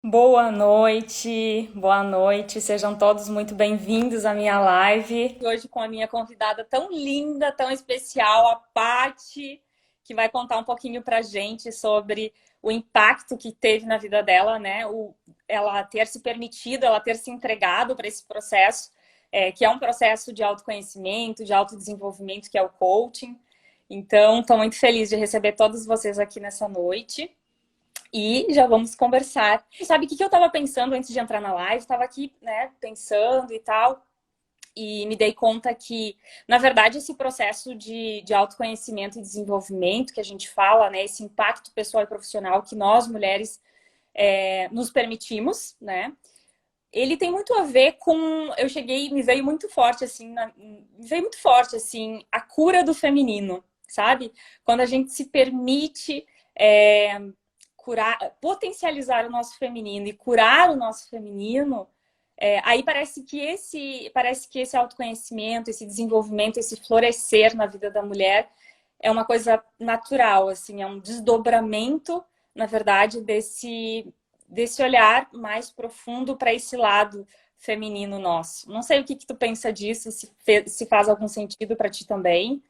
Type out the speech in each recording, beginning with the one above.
Boa noite, sejam todos muito bem-vindos à minha live. Hoje com a minha convidada tão linda, tão especial, a Paty, que vai contar um pouquinho pra gente sobre o impacto que teve na vida dela, né? Ela ter se permitido, ela ter se entregado para esse processo, que é um processo de autoconhecimento, de autodesenvolvimento, que é o coaching. Então, estou muito feliz de receber todos vocês aqui nessa noite. E já vamos conversar. Sabe o que eu estava pensando antes de entrar na live? Estava aqui, né, pensando e tal, e me dei conta que, na verdade, esse processo de autoconhecimento e desenvolvimento que a gente fala, né, esse impacto pessoal e profissional que nós, mulheres, nos permitimos, né, ele tem muito a ver com... me veio muito forte, assim, me veio muito forte, assim, a cura do feminino, sabe? Quando a gente se permite... curar, potencializar o nosso feminino e curar o nosso feminino, aí parece que esse autoconhecimento, esse desenvolvimento, esse florescer na vida da mulher é uma coisa natural, assim, é um desdobramento, na verdade, desse olhar mais profundo para esse lado feminino nosso. Não sei o que tu pensa disso, se faz algum sentido para ti também.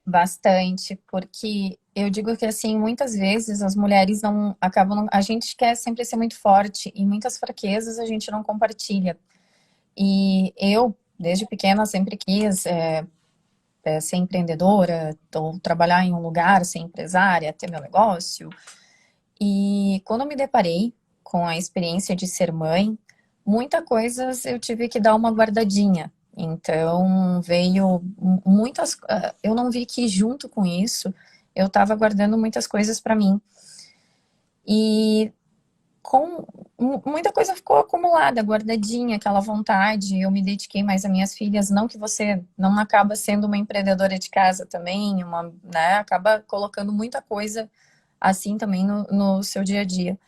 Bastante, porque eu digo que assim, muitas vezes as mulheres não acabam, a gente quer sempre ser muito forte e muitas fraquezas a gente não compartilha. E eu, desde pequena, sempre quis ser empreendedora, ou trabalhar em um lugar, ser empresária, ter meu negócio. E quando eu me deparei com a experiência de ser mãe, muita coisas eu tive que dar uma guardadinha. Então, veio muitas. Eu não vi que junto com isso eu estava guardando muitas coisas para mim. E com muita coisa ficou acumulada, guardadinha, aquela vontade. Eu me dediquei mais às minhas filhas. Não que você não acaba sendo uma empreendedora de casa também, né? Acaba colocando muita coisa assim também no seu dia a dia.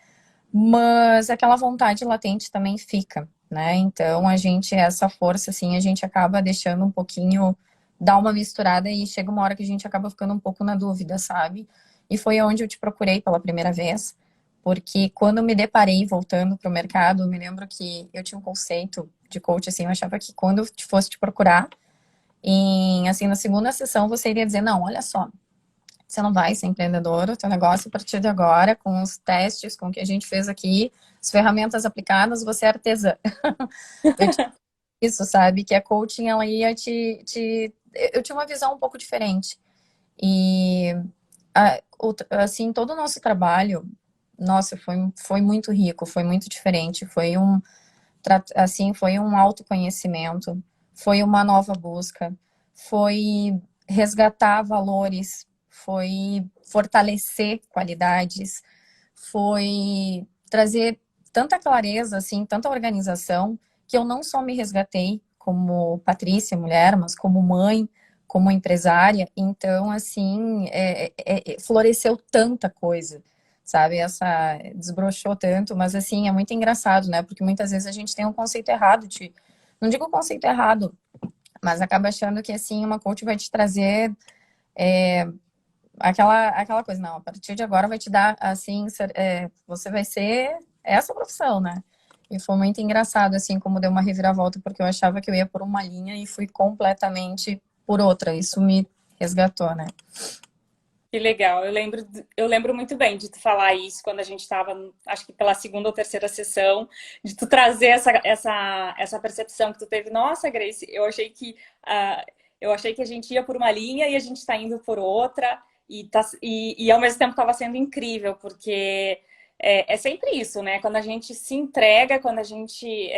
Mas aquela vontade latente também fica, né? Então a gente, essa força, assim, a gente acaba deixando um pouquinho, dar uma misturada e chega uma hora que a gente acaba ficando um pouco na dúvida, sabe? E foi onde eu te procurei pela primeira vez, porque quando eu me deparei voltando para o mercado, eu me lembro que eu tinha um conceito de coach, assim, eu achava que quando eu fosse te procurar, assim, na segunda sessão você iria dizer, não, olha só, você não vai ser empreendedora, o teu negócio a partir de agora, com os testes, com o que a gente fez aqui, as ferramentas aplicadas, você é artesã. Eu tinha isso, sabe? Que a coaching, ela ia Eu tinha uma visão um pouco diferente. E, assim, todo o nosso trabalho, nossa, foi muito rico, foi muito diferente. Assim, foi um autoconhecimento, foi uma nova busca, foi resgatar valores, foi fortalecer qualidades, foi trazer tanta clareza, assim, tanta organização, que eu não só me resgatei como Patrícia, mulher, mas como mãe, como empresária. Então, assim, floresceu tanta coisa, sabe? Essa desbrochou tanto, mas assim, é muito engraçado, né? Porque muitas vezes a gente tem um conceito errado de, não digo o conceito errado, mas acaba achando que assim, uma coach vai te trazer aquela coisa, não, a partir de agora vai te dar assim, você vai ser essa profissão, né? E foi muito engraçado, assim, como deu uma reviravolta, porque eu achava que eu ia por uma linha e fui completamente por outra. Isso me resgatou, né? Que legal, eu lembro muito bem de tu falar isso quando a gente estava, acho que pela segunda ou terceira sessão, de tu trazer essa percepção que tu teve. Nossa, Grace, eu achei que a gente ia por uma linha e a gente está indo por outra, e ao mesmo tempo estava sendo incrível, porque é sempre isso, né? Quando a gente se entrega, quando a gente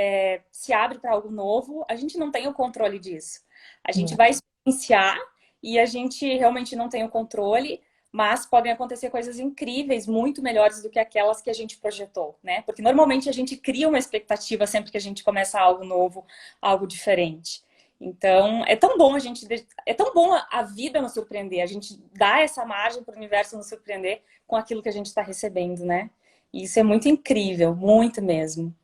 se abre para algo novo, a gente não tem o controle disso. A gente vai experienciar e a gente realmente não tem o controle, mas podem acontecer coisas incríveis, muito melhores do que aquelas que a gente projetou, né? Porque normalmente a gente cria uma expectativa sempre que a gente começa algo novo, algo diferente. Então, é tão bom é tão bom a vida nos surpreender, a gente dá essa margem para o universo nos surpreender com aquilo que a gente está recebendo, né? E isso é muito incrível, muito mesmo.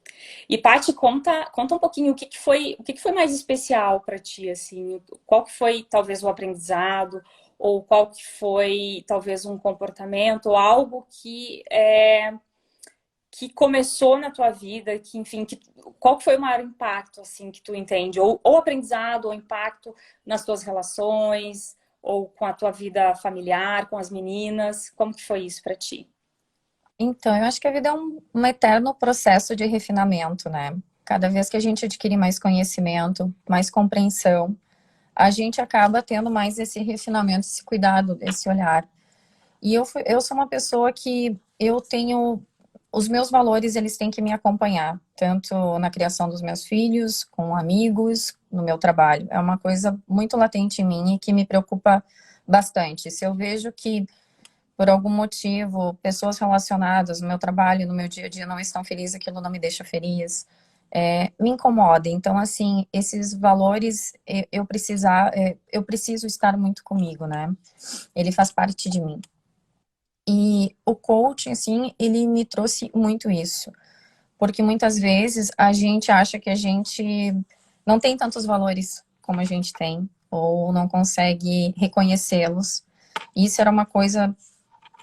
E Paty, conta um pouquinho o que que foi mais especial para ti, assim, qual que foi talvez o aprendizado, ou qual que foi talvez um comportamento, ou algo que começou na tua vida, que, enfim, qual foi o maior impacto, assim, que tu entende? Ou aprendizado, ou impacto nas tuas relações, ou com a tua vida familiar, com as meninas? Como que foi isso para ti? Então, eu acho que a vida é um eterno processo de refinamento, né? Cada vez que a gente adquire mais conhecimento, mais compreensão, a gente acaba tendo mais esse refinamento, esse cuidado, esse olhar. E eu sou uma pessoa que eu tenho... Os meus valores, eles têm que me acompanhar, tanto na criação dos meus filhos, com amigos, no meu trabalho. É uma coisa muito latente em mim e que me preocupa bastante. Se eu vejo que, por algum motivo, pessoas relacionadas no meu trabalho, no meu dia a dia, não estão felizes, aquilo não me deixa feliz, me incomoda. Então, assim, esses valores, eu preciso estar muito comigo, né? Ele faz parte de mim. E o coaching, assim, ele me trouxe muito isso. Porque muitas vezes a gente acha que a gente não tem tantos valores como a gente tem, ou não consegue reconhecê-los. Isso era uma coisa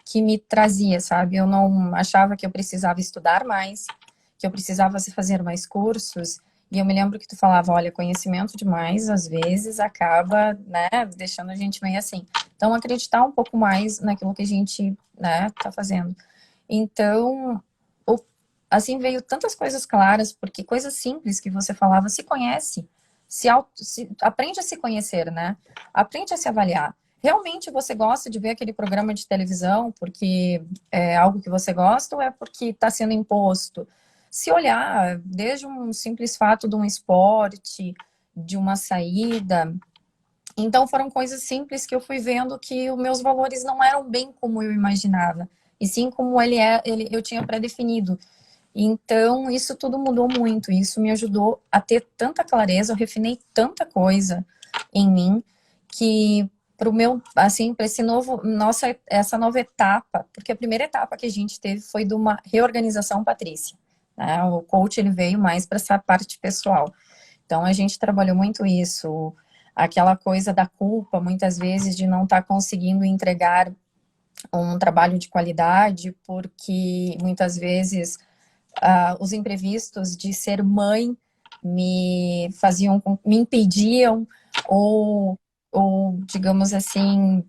que me trazia, sabe? Eu não achava que eu precisava estudar mais, que eu precisava fazer mais cursos. E eu me lembro que tu falava, olha, conhecimento demais, às vezes, acaba, né, deixando a gente meio assim. Então, acreditar um pouco mais naquilo que a gente, né, tá fazendo. Então, assim, veio tantas coisas claras, porque coisas simples que você falava, se conhece, aprende a se conhecer, né? Aprende a se avaliar. Realmente você gosta de ver aquele programa de televisão porque é algo que você gosta ou é porque está sendo imposto? Se olhar, desde um simples fato de um esporte, de uma saída. Então foram coisas simples que eu fui vendo que os meus valores não eram bem como eu imaginava, e sim como eu tinha pré-definido. Então, isso tudo mudou muito. Isso me ajudou a ter tanta clareza, eu refinei tanta coisa em mim, que para o meu, assim, para essa nova etapa, porque a primeira etapa que a gente teve foi de uma reorganização patrícia, né? O coach, ele veio mais para essa parte pessoal. Então, a gente trabalhou muito isso, aquela coisa da culpa, muitas vezes, de não estar conseguindo entregar um trabalho de qualidade, porque muitas vezes os imprevistos de ser mãe me impediam, ou digamos assim,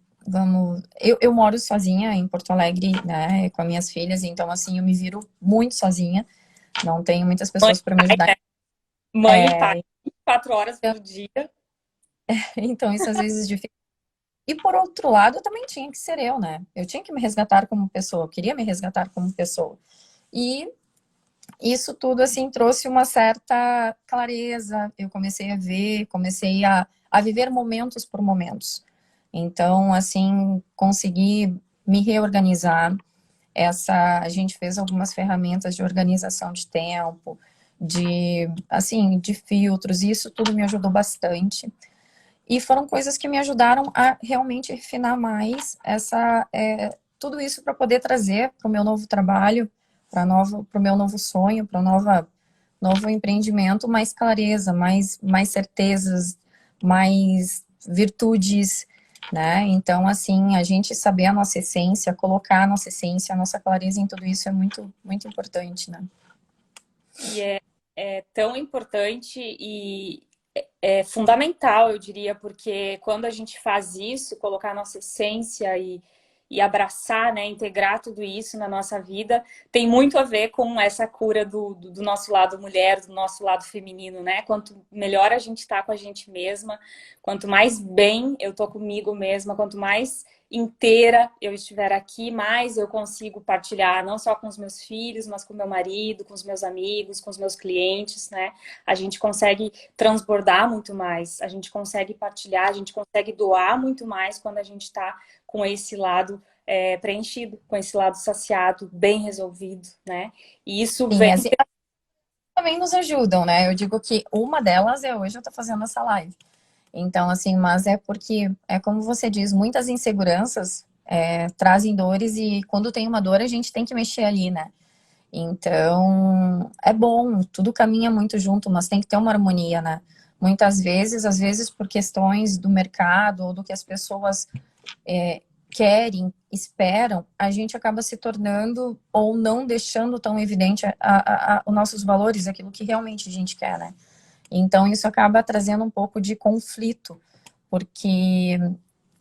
eu moro sozinha em Porto Alegre, né, com as minhas filhas, então assim, eu me viro muito sozinha, não tenho muitas Mãe pessoas para e me pai, ajudar. né? Mãe e pai, 4 horas por dia. Então isso às vezes é difícil. E por outro lado, eu também tinha que ser eu, né? Eu tinha que me resgatar como pessoa, eu queria me resgatar como pessoa. E isso tudo, assim, trouxe uma certa clareza. Eu comecei a ver, comecei a viver momentos por momentos. Então, assim, consegui me reorganizar. A gente fez algumas ferramentas de organização de tempo, assim, de filtros, e isso tudo me ajudou bastante. E foram coisas que me ajudaram a realmente refinar mais tudo isso para poder trazer para o meu novo trabalho, para o meu novo sonho, para o novo empreendimento, mais clareza, mais certezas, mais virtudes, né? Então, assim, a gente saber a nossa essência, colocar a nossa essência, a nossa clareza em tudo isso é muito, muito importante, né? E é tão importante e é fundamental, eu diria, porque quando a gente faz isso, colocar a nossa essência e abraçar, né, integrar tudo isso na nossa vida, tem muito a ver com essa cura do nosso lado mulher, do nosso lado feminino, né? Quanto melhor a gente tá com a gente mesma, quanto mais bem eu tô comigo mesma, quanto mais inteira eu estiver aqui, mais eu consigo partilhar, não só com os meus filhos, mas com meu marido, com os meus amigos, com os meus clientes, né? A gente consegue transbordar muito mais, a gente consegue partilhar, a gente consegue doar muito mais quando a gente está com esse lado preenchido, com esse lado saciado, bem resolvido, né? E isso Sim, vem... as também nos ajudam, né? Eu digo que uma delas é hoje eu tô fazendo essa live. Então, assim, mas é porque, é como você diz, muitas inseguranças trazem dores e quando tem uma dor a gente tem que mexer ali, né? Então, é bom, tudo caminha muito junto, mas tem que ter uma harmonia, né? Muitas vezes, às vezes por questões do mercado ou do que as pessoas querem esperam, a gente acaba se tornando ou não deixando tão evidente os nossos valores, aquilo que realmente a gente quer, né? Então, isso acaba trazendo um pouco de conflito, porque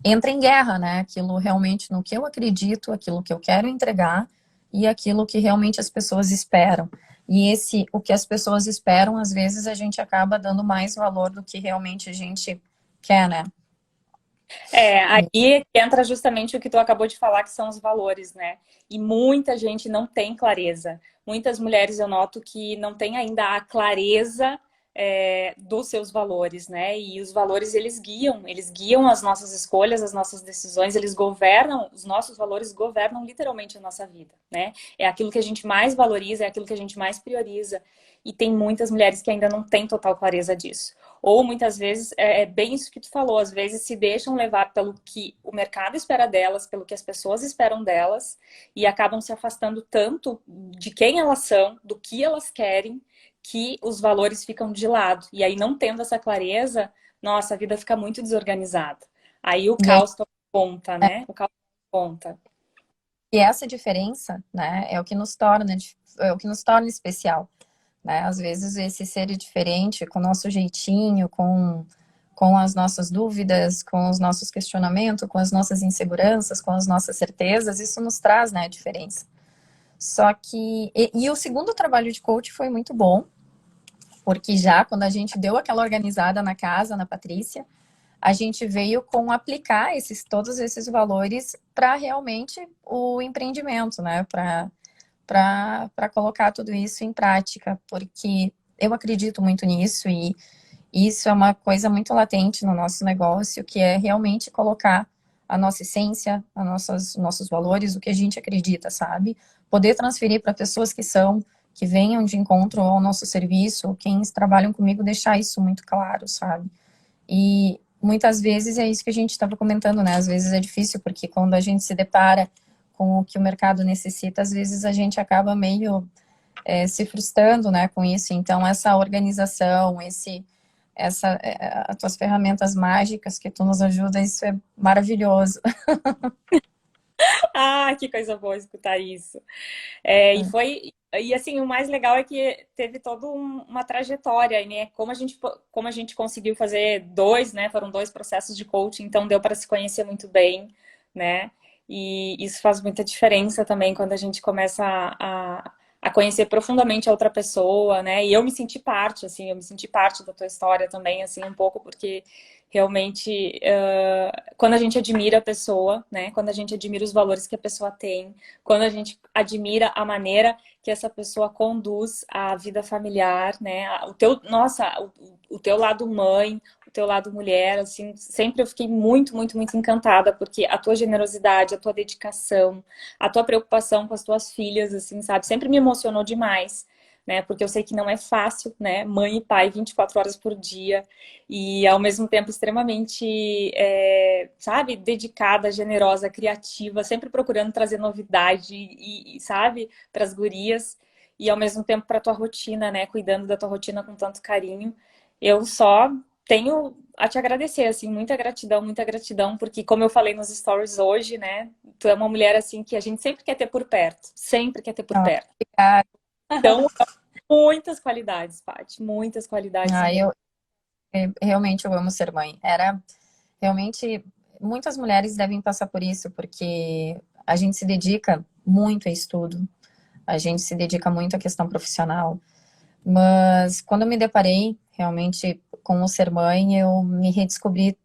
entra em guerra, né? Aquilo realmente no que eu acredito, aquilo que eu quero entregar e aquilo que realmente as pessoas esperam. E o que as pessoas esperam, às vezes a gente acaba dando mais valor do que realmente a gente quer, né? Aí entra justamente o que tu acabou de falar, que são os valores, né? E muita gente não tem clareza. Muitas mulheres eu noto que não tem ainda a clareza dos seus valores, né? E os valores eles guiam as nossas escolhas, as nossas decisões, eles governam, os nossos valores governam literalmente a nossa vida, né? É aquilo que a gente mais valoriza, é aquilo que a gente mais prioriza. E tem muitas mulheres que ainda não têm total clareza disso. Ou muitas vezes é bem isso que tu falou, às vezes se deixam levar pelo que o mercado espera delas, pelo que as pessoas esperam delas, e acabam se afastando tanto de quem elas são, do que elas querem, que os valores ficam de lado. E aí, não tendo essa clareza, nossa, a vida fica muito desorganizada. Aí o E aí, caos toma conta, né? O caos toma conta. e essa diferença, né, é o que nos torna, é o que nos torna especial, né? Às vezes esse ser diferente, com o nosso jeitinho, com as nossas dúvidas, com os nossos questionamentos, com as nossas inseguranças, com as nossas certezas, isso nos traz, né, a diferença. Só que, e o segundo trabalho de coach foi muito bom, porque já quando a gente deu aquela organizada na casa, na Patrícia, a gente veio com aplicar todos esses valores para realmente o empreendimento, né? Para colocar tudo isso em prática, porque eu acredito muito nisso e isso é uma coisa muito latente no nosso negócio, que é realmente colocar a nossa essência, nossos valores, o que a gente acredita, sabe? Poder transferir para pessoas que venham de encontro ao nosso serviço, quem trabalham comigo, deixar isso muito claro, sabe? E muitas vezes é isso que a gente estava comentando, né? Às vezes é difícil, porque quando a gente se depara com o que o mercado necessita, às vezes a gente acaba meio se frustrando, né, com isso. Então, essa organização, as tuas ferramentas mágicas que tu nos ajuda, isso é maravilhoso. Ah, que coisa boa escutar isso. E assim, o mais legal é que teve toda uma trajetória, né? Como a gente conseguiu fazer dois, né? Foram dois processos de coaching, então deu para se conhecer muito bem, né? E isso faz muita diferença também quando a gente começa a conhecer profundamente a outra pessoa, né? E eu me senti parte, assim, eu me senti parte da tua história também, assim, um pouco, porque realmente, quando a gente admira a pessoa, né? Quando a gente admira os valores que a pessoa tem, quando a gente admira a maneira que essa pessoa conduz a vida familiar, né? O teu lado mãe, o teu lado mulher, assim, sempre eu fiquei muito, muito, muito encantada, porque a tua generosidade, a tua dedicação, a tua preocupação com as tuas filhas, assim, sabe? Sempre me emocionou demais. Né? Porque eu sei que não é fácil, né? Mãe e pai 24 horas por dia e ao mesmo tempo extremamente, sabe, dedicada, generosa, criativa, sempre procurando trazer novidade sabe, para as gurias e ao mesmo tempo para tua rotina, né, cuidando da tua rotina com tanto carinho. Eu só tenho a te agradecer, assim, muita gratidão, porque como eu falei nos stories hoje, né, tu é uma mulher assim que a gente sempre quer ter por perto, sempre quer ter por Ah, perto. obrigada. Então, muitas qualidades, Paty, muitas qualidades Ah, mesmo. realmente eu amo ser mãe. Era realmente muitas mulheres devem passar por isso, porque a gente se dedica muito a estudo, a gente se dedica muito à questão profissional. Mas quando eu me deparei realmente com o ser mãe, eu me redescobri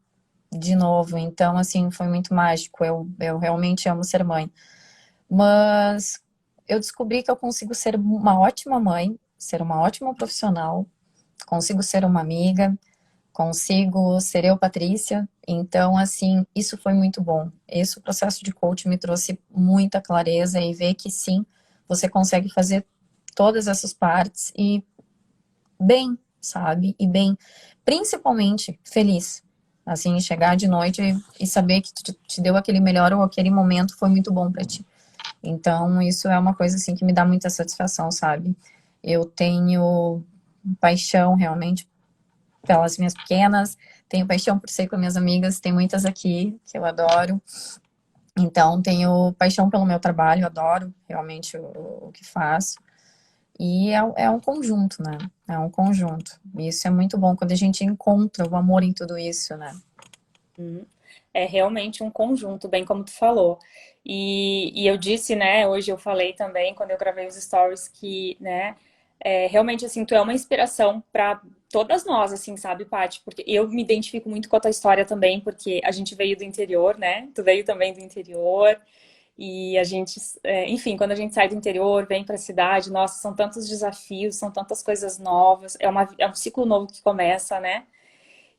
de novo. Então, assim, foi muito mágico. Eu realmente amo ser mãe. Mas eu descobri que eu consigo ser uma ótima mãe, ser uma ótima profissional, consigo ser uma amiga, consigo ser eu, Patrícia. Então, assim, isso foi muito bom. Esse processo de coaching me trouxe muita clareza e ver que sim, você consegue fazer todas essas partes e bem, sabe? E bem, principalmente feliz. Assim, chegar de noite e saber que te deu aquele melhor ou aquele momento foi muito bom para ti. Então, isso é uma coisa assim que me dá muita satisfação, sabe? Eu tenho paixão realmente pelas minhas pequenas, tenho paixão por ser com minhas amigas, tem muitas aqui que eu adoro. Então, tenho paixão pelo meu trabalho, adoro realmente o que faço. E é um conjunto, né? É um conjunto. E isso é muito bom quando a gente encontra o amor em tudo isso, né? Uhum. É realmente um conjunto, bem como tu falou. E eu disse, né, hoje eu falei também, quando eu gravei os stories, que, né, realmente, assim, tu é uma inspiração para todas nós, assim, sabe, Paty? Porque eu me identifico muito com a tua história também, porque a gente veio do interior, né? Tu veio também do interior. E a gente, enfim, quando a gente sai do interior, vem para a cidade, nossa, são tantos desafios, são tantas coisas novas, é um ciclo novo que começa, né?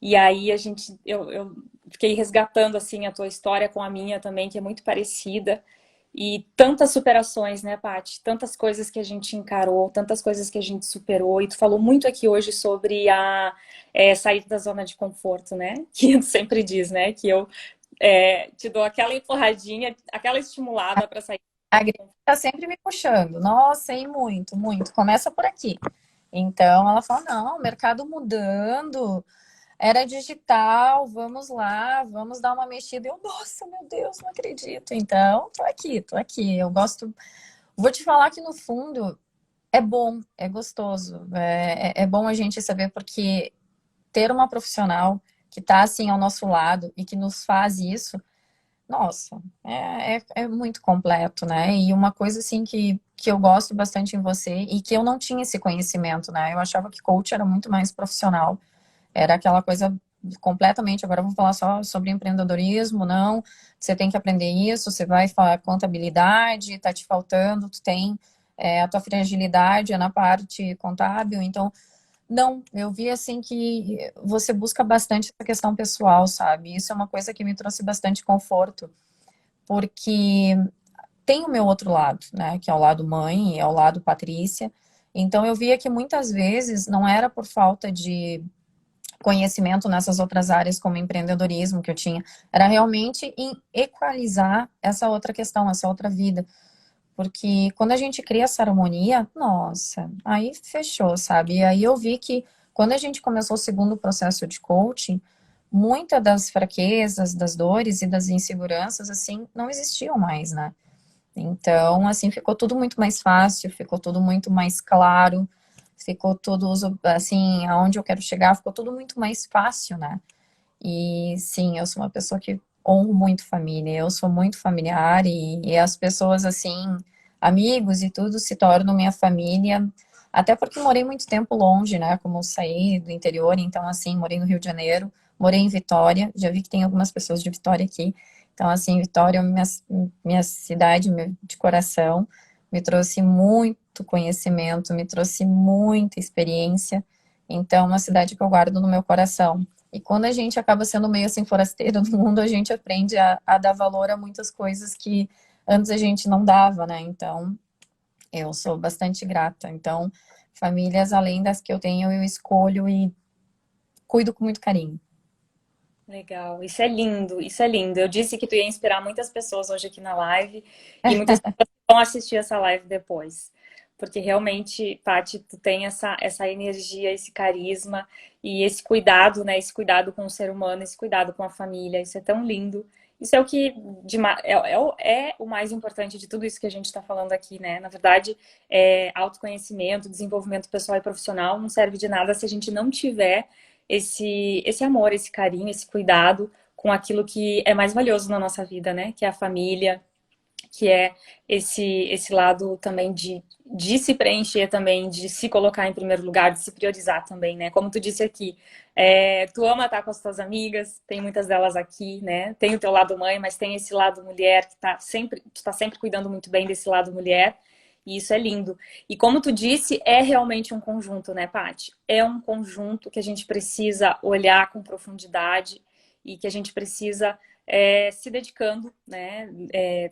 E aí eu fiquei resgatando assim a tua história com a minha também, que é muito parecida. E tantas superações, né, Paty? Tantas coisas que a gente encarou, tantas coisas que a gente superou. E tu falou muito aqui hoje sobre a sair da zona de conforto, né? Que tu sempre diz, né? Que eu te dou aquela empurradinha, aquela estimulada para sair. A Grace tá sempre me puxando. Nossa, e muito, muito. Começa por aqui. Então, ela fala, não, mercado mudando, era digital, vamos lá, vamos dar uma mexida. Eu, nossa, meu Deus, não acredito. Então, tô aqui, tô aqui. Eu gosto. Vou te falar que no fundo é bom, é gostoso. É bom a gente saber porque ter uma profissional que tá assim ao nosso lado e que nos faz isso, nossa, é muito completo, né? E uma coisa assim que eu gosto bastante em você e que eu não tinha esse conhecimento, né? Eu achava que coach era muito mais profissional. Era aquela coisa completamente. Agora vamos falar só sobre empreendedorismo, não. Você tem que aprender isso, você vai falar contabilidade, tá te faltando, tu tem a tua fragilidade é na parte contábil, então não, eu vi assim que você busca bastante essa questão pessoal, sabe? Isso é uma coisa que me trouxe bastante conforto, porque tem o meu outro lado, né? Que é o lado mãe e é o lado Patrícia. Então eu via que muitas vezes não era por falta de conhecimento nessas outras áreas como empreendedorismo que eu tinha, era realmente em equalizar essa outra questão, essa outra vida. Porque quando a gente cria essa harmonia, nossa, aí fechou, sabe? E aí eu vi que quando a gente começou o segundo processo de coaching, muitas das fraquezas, das dores e das inseguranças, assim, não existiam mais, né? Então, assim, ficou tudo muito mais fácil, ficou tudo muito mais claro, ficou tudo, assim, aonde eu quero chegar, ficou tudo muito mais fácil, né? E sim, eu sou uma pessoa que honro muito família, eu sou muito familiar e as pessoas, assim, amigos e tudo se tornam minha família, até porque morei muito tempo longe, né? Como eu saí do interior, então, assim, morei no Rio de Janeiro, morei em Vitória, já vi que tem algumas pessoas de Vitória aqui, então, assim, Vitória é minha cidade de coração, me trouxe muito conhecimento, me trouxe muita experiência, então, é uma cidade que eu guardo no meu coração. E quando a gente acaba sendo meio assim forasteiro no mundo, a gente aprende a dar valor a muitas coisas que antes a gente não dava, né? Então, eu sou bastante grata. Então, famílias além das que eu tenho, eu escolho e cuido com muito carinho. Legal, isso é lindo, isso é lindo. Eu disse que tu ia inspirar muitas pessoas hoje aqui na live e muitas pessoas vão assistir essa live depois. Porque realmente, Paty, tu tem essa energia, esse carisma e esse cuidado, né? Esse cuidado com o ser humano, esse cuidado com a família. Isso é tão lindo. Isso é o que é o mais importante de tudo isso que a gente está falando aqui, né? Na verdade, autoconhecimento, desenvolvimento pessoal e profissional não serve de nada se a gente não tiver esse amor, esse carinho, esse cuidado com aquilo que é mais valioso na nossa vida, né? Que é a família, que é esse lado também de se preencher também, de se colocar em primeiro lugar, de se priorizar também, né? Como tu disse aqui, tu ama estar com as tuas amigas, tem muitas delas aqui, né? Tem o teu lado mãe, mas tem esse lado mulher que tu tá sempre cuidando muito bem desse lado mulher. E isso é lindo. E como tu disse, é realmente um conjunto, né, Paty? É um conjunto que a gente precisa olhar com profundidade e que a gente precisa se dedicando, né?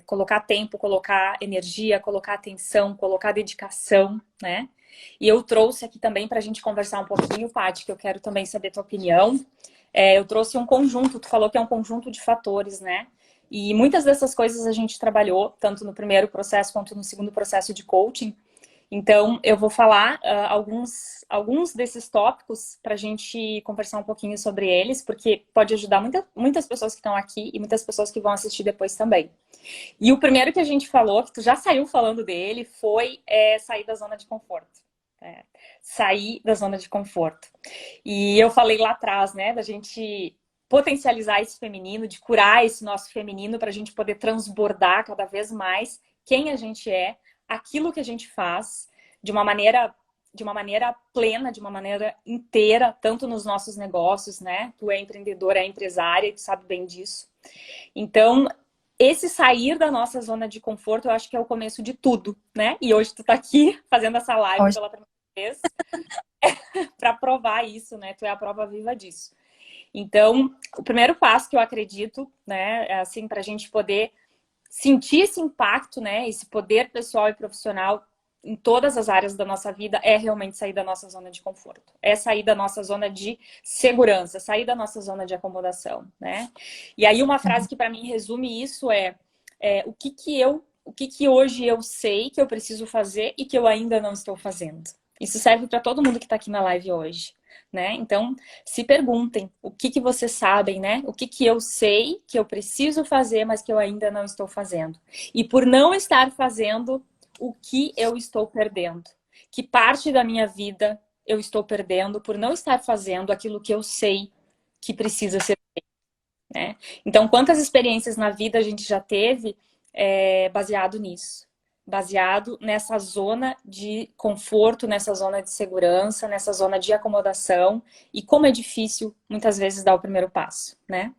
Colocar tempo, colocar energia, colocar atenção, colocar dedicação, né? E eu trouxe aqui também para a gente conversar um pouquinho, Paty, que eu quero também saber tua opinião. Eu trouxe um conjunto, tu falou que é um conjunto de fatores, né? E muitas dessas coisas a gente trabalhou, tanto no primeiro processo quanto no segundo processo de coaching. Então, eu vou falar alguns desses tópicos para a gente conversar um pouquinho sobre eles, porque pode ajudar muitas pessoas que estão aqui e muitas pessoas que vão assistir depois também. E o primeiro que a gente falou, que tu já saiu falando dele, foi sair da zona de conforto. Sair da zona de conforto. E eu falei lá atrás, né, da gente potencializar esse feminino, de curar esse nosso feminino para a gente poder transbordar cada vez mais quem a gente é, aquilo que a gente faz, de uma maneira plena, de uma maneira inteira, tanto nos nossos negócios, né? Tu é empreendedora, é empresária, tu sabe bem disso. Então, esse sair da nossa zona de conforto, eu acho que é o começo de tudo, né? E hoje tu tá aqui fazendo essa live Hoje, pela primeira vez para provar isso, né? Tu é a prova viva disso. Então, o primeiro passo que eu acredito, né, é assim, para a gente poder sentir esse impacto, né, esse poder pessoal e profissional em todas as áreas da nossa vida, é realmente sair da nossa zona de conforto. É sair da nossa zona de segurança, sair da nossa zona de acomodação, né? E aí uma frase que para mim resume isso é o que que hoje eu sei que eu preciso fazer e que eu ainda não estou fazendo. Isso serve para todo mundo que está aqui na live hoje, né? Então, se perguntem o que vocês sabem, né? O que eu sei que eu preciso fazer, mas que eu ainda não estou fazendo. E por não estar fazendo, o que eu estou perdendo? Que parte da minha vida eu estou perdendo por não estar fazendo aquilo que eu sei que precisa ser feito, né? Então, quantas experiências na vida a gente já teve baseado nisso? Baseado nessa zona de conforto, nessa zona de segurança, nessa zona de acomodação. E como é difícil, muitas vezes, dar o primeiro passo, né?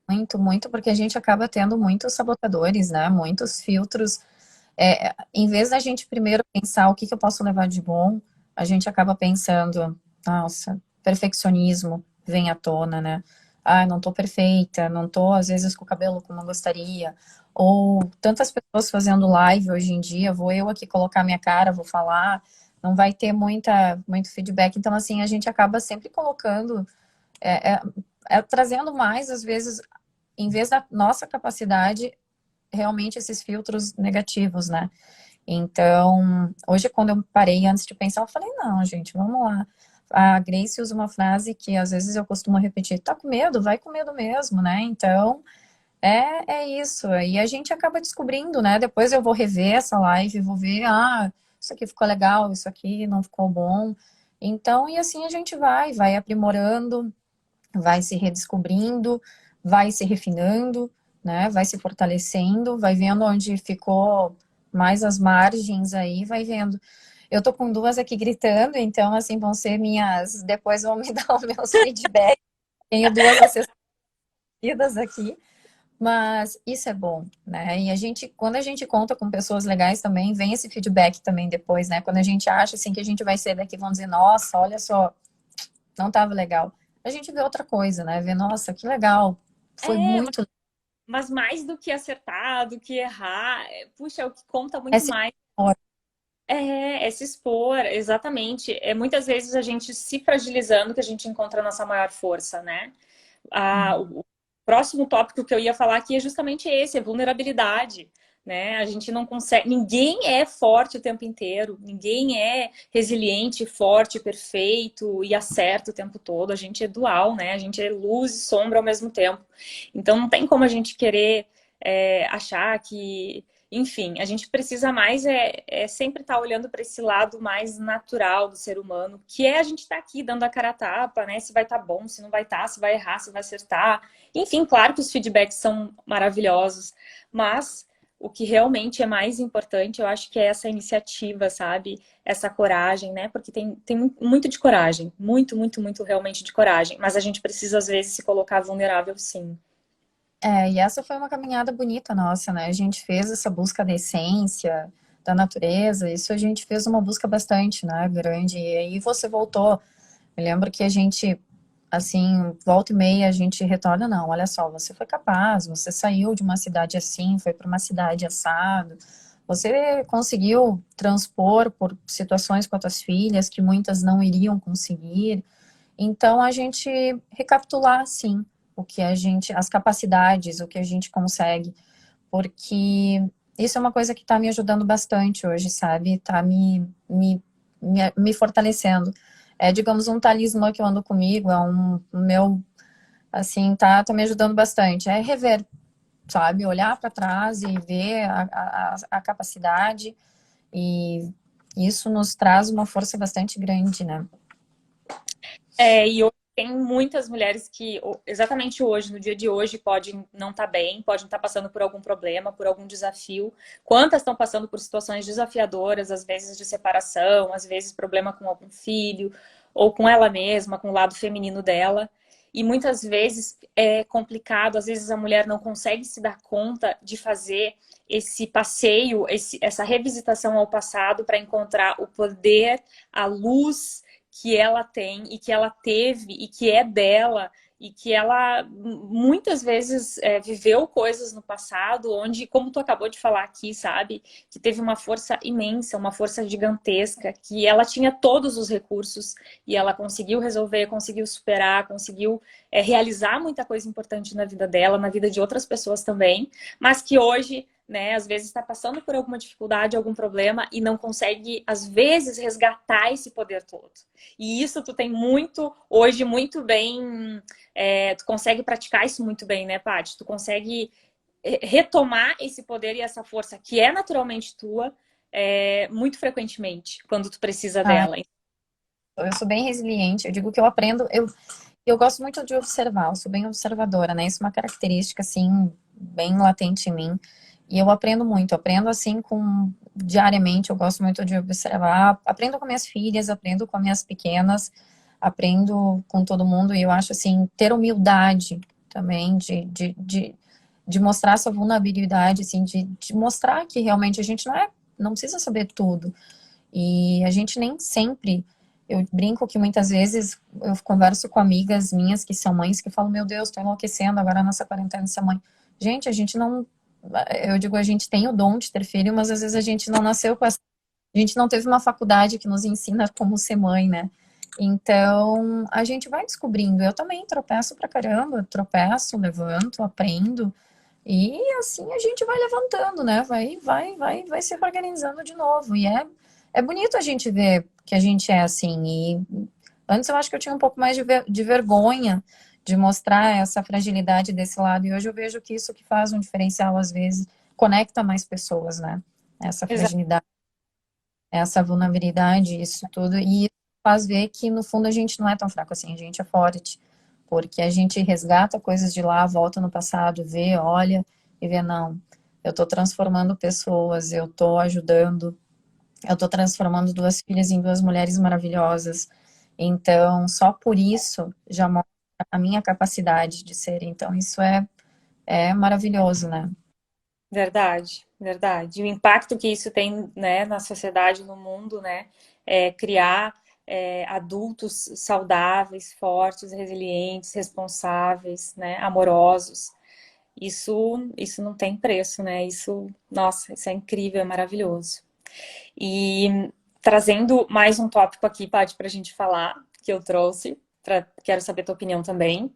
muito, muito, porque a gente acaba tendo muitos sabotadores, né? Muitos filtros. Em vez da gente primeiro pensar o que que eu posso levar de bom, a gente acaba pensando, nossa, perfeccionismo vem à tona, né? Ah, não tô perfeita, não tô, às vezes, com o cabelo como eu gostaria. Ou tantas pessoas fazendo live hoje em dia, vou eu aqui colocar minha cara, vou falar, não vai ter muito feedback. Então, assim, a gente acaba sempre colocando, é, é, trazendo mais, às vezes, em vez da nossa capacidade, realmente esses filtros negativos, né? Então, hoje, quando eu parei antes de pensar, eu falei, não, gente, vamos lá. A Grace usa uma frase que às vezes eu costumo repetir, tá com medo? Vai com medo mesmo, né? Então, é isso. E a gente acaba descobrindo, né? Depois eu vou rever essa live, vou ver, isso aqui ficou legal, isso aqui não ficou bom. Então, e assim a gente vai aprimorando, vai se redescobrindo, vai se refinando, né? Vai se fortalecendo, vai vendo onde ficou mais as margens aí, vai vendo. Eu tô com duas aqui gritando, então assim vão ser minhas, depois vão me dar os meus feedbacks. Tenho duas assistidas aqui, mas isso é bom, né? E a gente, quando a gente conta com pessoas legais também, vem esse feedback também depois, né? Quando a gente acha assim que a gente vai ser daqui, vão dizer, nossa, olha só, não estava legal. A gente vê outra coisa, né? Vê, nossa, que legal. Foi É, muito. mas mais do que acertar, do que errar, puxa, é o que conta É muito se mais. expor. É se expor, exatamente. Muitas vezes a gente se fragilizando que a gente encontra a nossa maior força, né? O próximo tópico que eu ia falar aqui é justamente esse, é vulnerabilidade, né? A gente não consegue, ninguém é forte o tempo inteiro, ninguém é resiliente, forte, perfeito e acerta o tempo todo. A gente é dual, né? A gente é luz e sombra ao mesmo tempo. Então não tem como a gente querer achar que enfim, a gente precisa mais sempre estar olhando para esse lado mais natural do ser humano, que é a gente estar aqui dando a cara a tapa, né? Se vai estar bom, se não vai estar, se vai errar, se vai acertar. Enfim, claro que os feedbacks são maravilhosos, mas o que realmente é mais importante, eu acho que é essa iniciativa, sabe? Essa coragem, né? Porque tem muito de coragem, muito, muito, muito realmente de coragem, mas a gente precisa às vezes se colocar vulnerável, sim. E essa foi uma caminhada bonita nossa, né? A gente fez essa busca da essência, da natureza, isso a gente fez uma busca bastante, né? Grande. E aí você voltou. Eu lembro que a gente, assim, volta e meia, a gente retorna, não, olha só, você foi capaz, você saiu de uma cidade assim, foi para uma cidade assado. Você conseguiu transpor por situações com as tuas filhas que muitas não iriam conseguir. Então, a gente recapitular, sim, o que a gente, as capacidades, o que a gente consegue, porque isso é uma coisa que tá me ajudando bastante hoje, sabe? Tá me fortalecendo. É, digamos, um talismã que eu ando comigo, é um meu, assim, tá me ajudando bastante. É rever, sabe? Olhar para trás e ver a capacidade, e isso nos traz uma força bastante grande, né? E hoje tem muitas mulheres que, exatamente hoje, no dia de hoje, podem não estar bem, podem estar passando por algum problema, por algum desafio. Quantas estão passando por situações desafiadoras, às vezes de separação, às vezes problema com algum filho, ou com ela mesma, com o lado feminino dela. E muitas vezes é complicado, às vezes a mulher não consegue se dar conta de fazer esse passeio, essa revisitação ao passado para encontrar o poder, a luz que ela tem e que ela teve e que é dela e que ela muitas vezes viveu coisas no passado onde, como tu acabou de falar aqui, sabe, que teve uma força imensa, uma força gigantesca, que ela tinha todos os recursos e ela conseguiu resolver, conseguiu superar, conseguiu realizar muita coisa importante na vida dela, na vida de outras pessoas também, mas que hoje, né, às vezes está passando por alguma dificuldade, algum problema e não consegue, às vezes, resgatar esse poder todo. E isso tu tem muito, hoje, muito bem, tu consegue praticar isso muito bem, né, Paty? Tu consegue retomar esse poder e essa força que é naturalmente tua, muito frequentemente, quando tu precisa Ah, dela. eu sou bem resiliente, eu digo que eu aprendo, eu gosto muito de observar, eu sou bem observadora, né? Isso é uma característica, assim, bem latente em mim. E eu aprendo muito, aprendo assim diariamente, eu gosto muito de observar, aprendo com minhas filhas, aprendo com as minhas pequenas, aprendo com todo mundo, e eu acho assim, ter humildade também de mostrar essa vulnerabilidade, assim, de mostrar que realmente a gente não precisa saber tudo. E a gente nem sempre. Eu brinco que muitas vezes eu converso com amigas minhas que são mães que falam: Meu Deus, tô enlouquecendo agora nessa quarentena de ser mãe. Gente, a gente não. Eu digo, a gente tem o dom de ter filho, mas às vezes a gente não nasceu com essa. A gente não teve uma faculdade que nos ensina como ser mãe, né? Então, a gente vai descobrindo. Eu também tropeço pra caramba, tropeço, levanto, aprendo. E assim a gente vai levantando, né? Vai se organizando de novo. E é bonito a gente ver que a gente é assim. E antes eu acho que eu tinha um pouco mais de vergonha de mostrar essa fragilidade desse lado. E hoje eu vejo que isso que faz um diferencial, às vezes, conecta mais pessoas, né? Essa fragilidade, essa vulnerabilidade, isso tudo. E faz ver que, no fundo, a gente não é tão fraco assim, a gente é forte. Porque a gente resgata coisas de lá, volta no passado, vê, olha e vê, não, eu estou transformando pessoas, eu estou ajudando, eu estou transformando duas filhas em duas mulheres maravilhosas. Então, só por isso já mostra a minha capacidade de ser. Então, isso é maravilhoso, né? Verdade, verdade. O impacto que isso tem, né, na sociedade, no mundo, né, criar adultos saudáveis, fortes, resilientes, responsáveis, né, amorosos. Isso não tem preço, né? Isso, nossa, isso é incrível, é maravilhoso. E trazendo mais um tópico aqui, Paty, para a gente falar, que eu trouxe, quero saber a tua opinião também.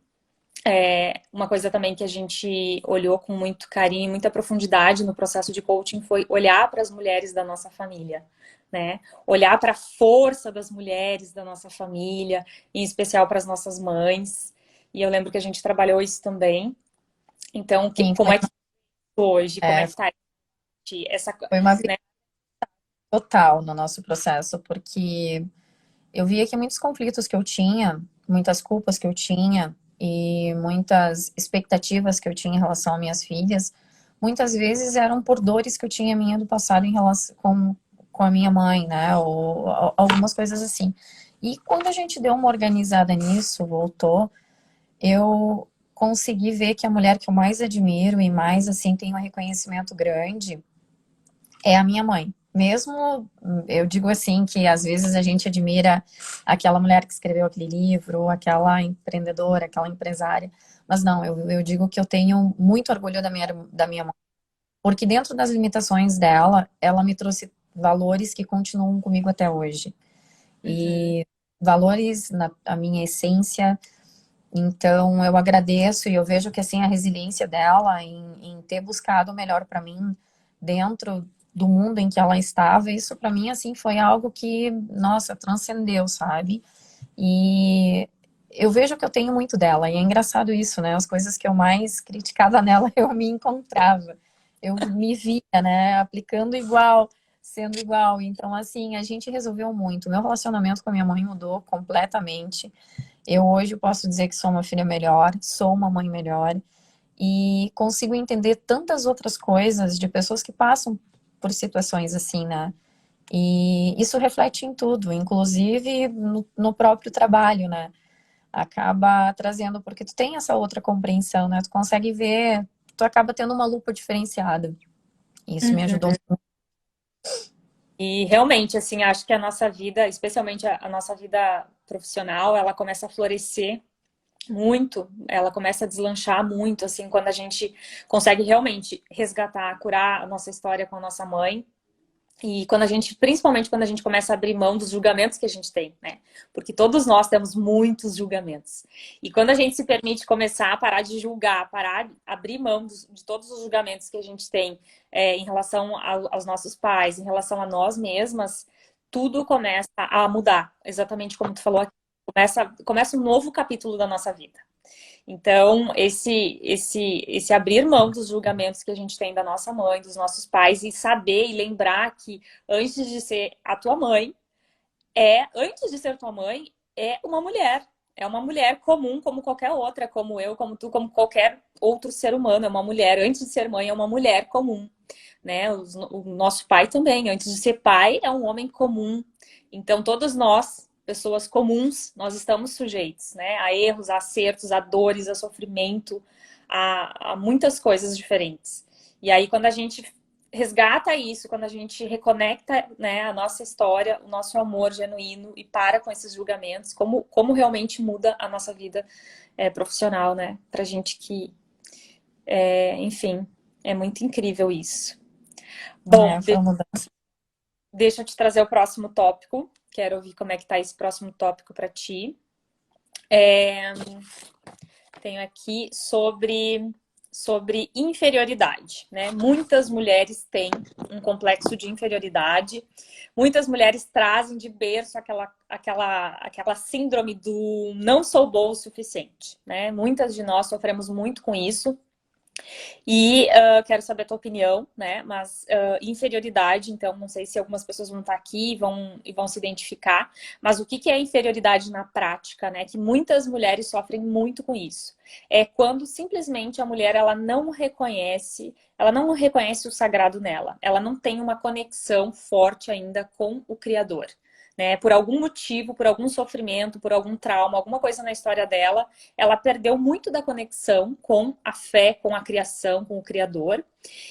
Uma coisa também que a gente olhou com muito carinho e muita profundidade no processo de coaching foi olhar para as mulheres da nossa família, né? Olhar para a força das mulheres da nossa família, em especial para as nossas mães. E eu lembro que a gente trabalhou isso também. Então, Sim, como é que hoje, como é é, que tá essa, foi uma vida né? total no nosso processo, porque eu via que muitos conflitos que eu tinha, muitas culpas que eu tinha e muitas expectativas que eu tinha em relação às minhas filhas, muitas vezes eram por dores que eu tinha minha do passado em relação com a minha mãe, né? Ou algumas coisas assim. E quando a gente deu uma organizada nisso, voltou, eu consegui ver que a mulher que eu mais admiro e mais assim tem um reconhecimento grande é a minha mãe. Mesmo, eu digo assim, que às vezes a gente admira aquela mulher que escreveu aquele livro, aquela empreendedora, aquela empresária, mas não, eu digo que eu tenho muito orgulho da minha mãe, porque dentro das limitações dela, ela me trouxe valores que continuam comigo até hoje. Uhum. E valores na a minha essência, então eu agradeço e eu vejo que assim a resiliência dela em ter buscado o melhor para mim dentro do mundo em que ela estava, isso para mim, assim, foi algo que, nossa, transcendeu, sabe? E eu vejo que eu tenho muito dela, e é engraçado isso, né? As coisas que eu mais criticava nela, eu me encontrava. Eu me via, né, aplicando igual, sendo igual. Então, assim, a gente resolveu muito. Meu relacionamento com a minha mãe mudou completamente. Eu hoje posso dizer que sou uma filha melhor, sou uma mãe melhor e consigo entender tantas outras coisas de pessoas que passam por situações assim, né? E isso reflete em tudo, inclusive no próprio trabalho, né? Acaba trazendo, porque tu tem essa outra compreensão, né? Tu consegue ver, tu acaba tendo uma lupa diferenciada. Isso me ajudou Uhum. muito. E realmente, assim, acho que a nossa vida, especialmente a nossa vida profissional, ela começa a florescer muito, ela começa a deslanchar muito, assim, quando a gente consegue realmente resgatar, curar a nossa história com a nossa mãe. E quando a gente, principalmente quando a gente começa a abrir mão dos julgamentos que a gente tem, né? Porque todos nós temos muitos julgamentos. E quando a gente se permite começar a parar de julgar, parar, abrir mão de todos os julgamentos que a gente tem em relação aos nossos pais, em relação a nós mesmas, tudo começa a mudar. Exatamente como tu falou aqui. Começa um novo capítulo da nossa vida. Então, esse abrir mão dos julgamentos que a gente tem da nossa mãe, dos nossos pais, e saber e lembrar que antes de ser a tua mãe, antes de ser tua mãe, é uma mulher. É uma mulher comum como qualquer outra, como eu, como tu, como qualquer outro ser humano. É uma mulher. Antes de ser mãe, é uma mulher comum. Né? O nosso pai também, antes de ser pai, é um homem comum. Então, todos nós, pessoas comuns, nós estamos sujeitos, né? A erros, a acertos, a dores, a sofrimento, a muitas coisas diferentes. E aí, quando a gente resgata isso, quando a gente reconecta, né, a nossa história, o nosso amor genuíno e para com esses julgamentos, como realmente muda a nossa vida profissional, né? Pra gente que, enfim, é muito incrível isso. Bom, Foi uma mudança. deixa eu te trazer o próximo tópico. Quero ouvir como é que tá esse próximo tópico para ti. Tenho aqui sobre inferioridade, né? Muitas mulheres têm um complexo de inferioridade. Muitas mulheres trazem de berço aquela síndrome do não sou boa o suficiente, né? Muitas de nós sofremos muito com isso. E quero saber a tua opinião, né? Mas inferioridade, então não sei se algumas pessoas vão estar aqui e vão se identificar, mas o que é inferioridade na prática, né? Que muitas mulheres sofrem muito com isso. É quando simplesmente a mulher ela não reconhece o sagrado nela, ela não tem uma conexão forte ainda com o Criador. Né? Por algum motivo, por algum sofrimento, por algum trauma, alguma coisa na história dela, ela perdeu muito da conexão com a fé, com a criação, com o Criador,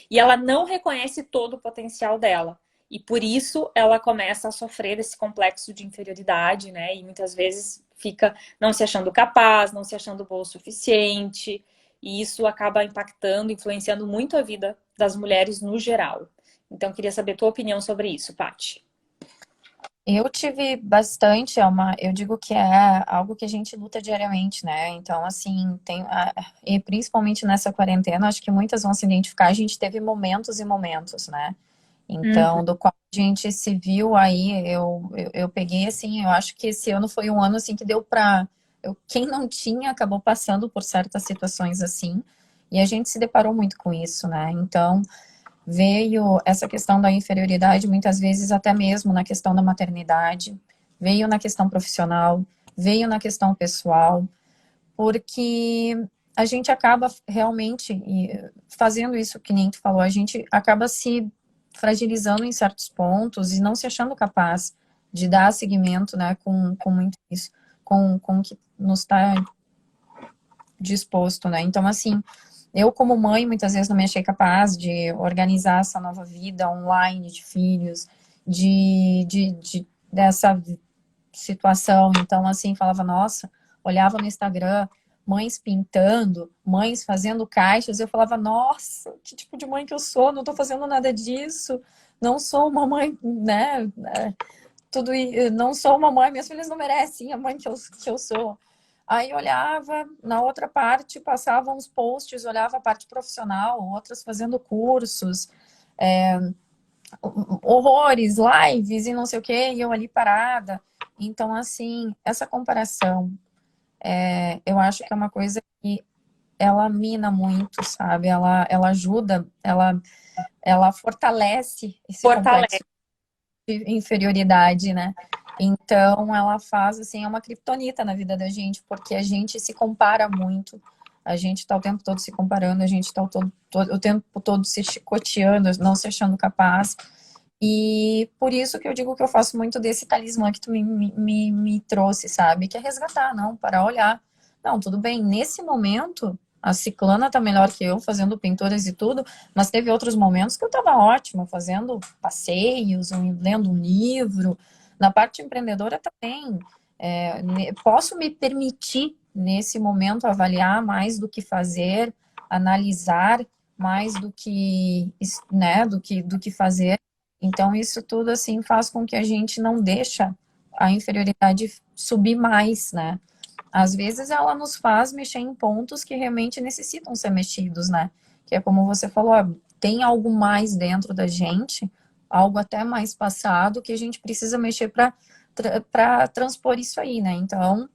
e ela não reconhece todo o potencial dela. E por isso ela começa a sofrer desse complexo de inferioridade, né? E muitas vezes fica não se achando capaz, não se achando boa o suficiente, e isso acaba impactando, influenciando muito a vida das mulheres no geral. Então, queria saber a tua opinião sobre isso, Paty. Eu tive bastante, eu digo que é algo que a gente luta diariamente, né? Então, assim, e principalmente nessa quarentena, acho que muitas vão se identificar, a gente teve momentos e momentos, né? Uhum. Então, do qual a gente se viu aí, eu peguei, assim, eu acho que esse ano foi um ano, assim, que deu quem não tinha acabou passando por certas situações assim, e a gente se deparou muito com isso, né? Então, veio essa questão da inferioridade, muitas vezes até mesmo na questão da maternidade, veio na questão profissional, veio na questão pessoal, porque a gente acaba realmente fazendo isso que nem tu falou, a gente acaba se fragilizando em certos pontos e não se achando capaz de dar seguimento, né, com muito isso, com o que nos está disposto, né? Então, assim, eu como mãe muitas vezes não me achei capaz de organizar essa nova vida online de filhos, dessa situação. Então, assim, falava, nossa, olhava no Instagram, mães pintando, mães fazendo caixas, eu falava, nossa, que tipo de mãe que eu sou? Não tô fazendo nada disso, não sou uma mãe, né? Não sou uma mãe, minhas filhas não merecem a mãe que eu sou. Aí olhava, na outra parte, passava uns posts, olhava a parte profissional, outras fazendo cursos, horrores, lives e não sei o quê, e eu ali parada. Então, assim, essa comparação, eu acho que é uma coisa que ela mina muito, sabe? Ela ajuda, ela fortalece esse complexo Fortalece. de inferioridade, né? Então, ela faz, assim, é uma criptonita na vida da gente, porque a gente se compara muito, a gente tá o tempo todo se comparando, a gente tá o tempo todo se chicoteando, não se achando capaz. E por isso que eu digo que eu faço muito desse talismã que tu me trouxe, sabe? Que é resgatar, não, para olhar. Não, tudo bem, nesse momento, a Ciclana tá melhor que eu, fazendo pinturas e tudo, mas teve outros momentos que eu tava ótima, fazendo passeios, lendo um livro. Na parte empreendedora também. Posso me permitir, nesse momento, avaliar mais do que fazer, analisar mais do que, né, do que fazer. Então, isso tudo, assim, faz com que a gente não deixa a inferioridade subir mais, né? Às vezes ela nos faz mexer em pontos que realmente necessitam ser mexidos, né? Que é como você falou, ó, tem algo mais dentro da gente, algo até mais passado, que a gente precisa mexer para transpor isso aí, né? Então,